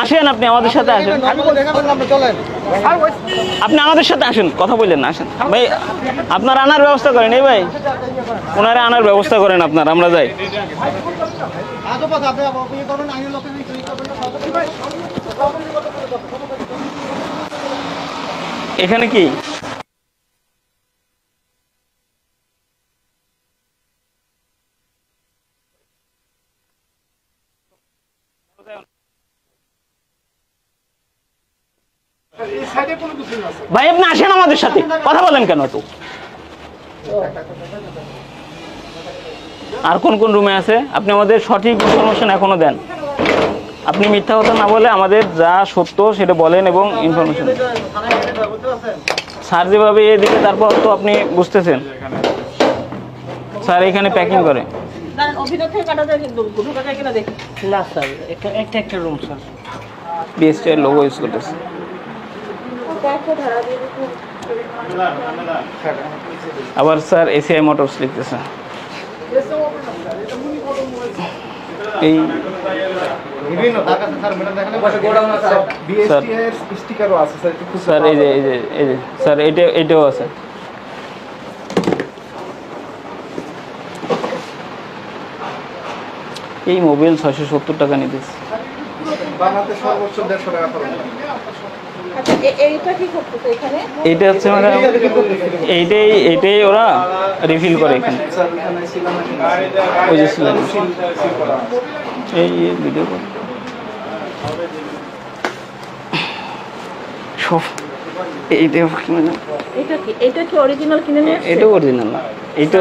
আসেন, আপনি আমাদের সাথে আসেন, আপনি আমাদের সাথে আসেন, কথা বললেন না, আসেন ভাই, আপনার আনার ব্যবস্থা করেন। এই ভাই, ওনারা আনার ব্যবস্থা করেন আপনার, আমরা যাই। এখানে কি ভাই, আপনি আসেন আমাদের সাথে, কথা বলেন কেন তো? আর কোন কোন রুমে আছে আপনি আমাদের সঠিক ইনফরমেশন এখনো দেন। আপনি মিথ্যা কথা না বলে আমাদের যা সত্য সেটা বলেন এবং ইনফরমেশন। স্যার যেভাবে এদিকে, তারপর তো আপনি বুঝতেছেন স্যার এখানে প্যাকিং করে। বিএসটি এর লোগো ইউজ করতেছে। আবার স্যার এসিআই মোটরস লিখতেছে। এই স্যার এই যে স্যার এটাও আছে। এই মোবাইল 670 টাকা নিতেছে। এইটা হচ্ছে মানে এইটাই ওরা রিফিল করে এখানে। ওই যে এই ভিডিও করে সব এইটা কি অরিজিনাল কিনে নিয়ে আসছে? এটা অরিজিনাল না, এটা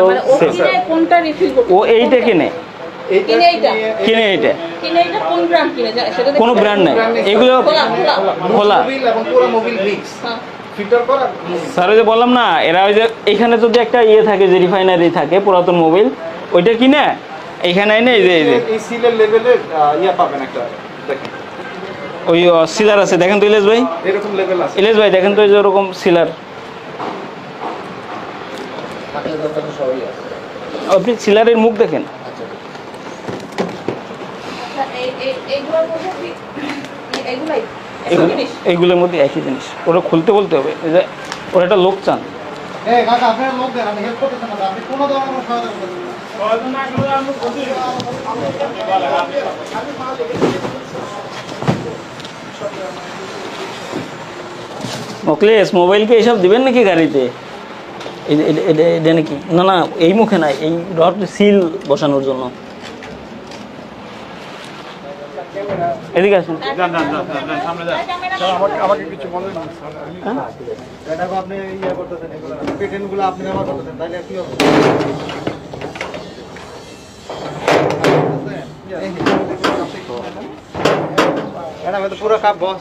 কোনটা রিফিল করতে? ও এইটা কিনে কোনো ব্র্যান্ড নাই, এগুলো খোলা। স্যার ওই যে বললাম না, এরা ওই যে এখানে যদি একটা ইয়ে থাকে, যে রিফাইনারি থাকে পুরাতন মোবাইল, ওইটা কিনে এইখানে এনে এই যে ওই সিলার আছে, দেখেন তো ইলেশ ভাই, ইলেশ ভাই দেখেন তো এই যে ওরকম সিলার। আপনি সিলারের মুখ দেখেন। এইগুলোর মধ্যে একই জিনিস, ওরা খুলতে বলতে হবে, ওরা একটা লোক চান। মোকলেশ মোবাইলকে এইসব দিবেন নাকি গাড়িতে? এটা নাকি? না না, এই মুখে নাই, এই রড সিল বসানোর জন্য। এদিকে আসুন। আমাকে কিছু বলেন না, আপনি ইয়ে করতেছেন, পেটেন্টগুলো আপনি ব্যবহার করতেছেন, তাহলে কি হবে? এটা পুরো কাপ বস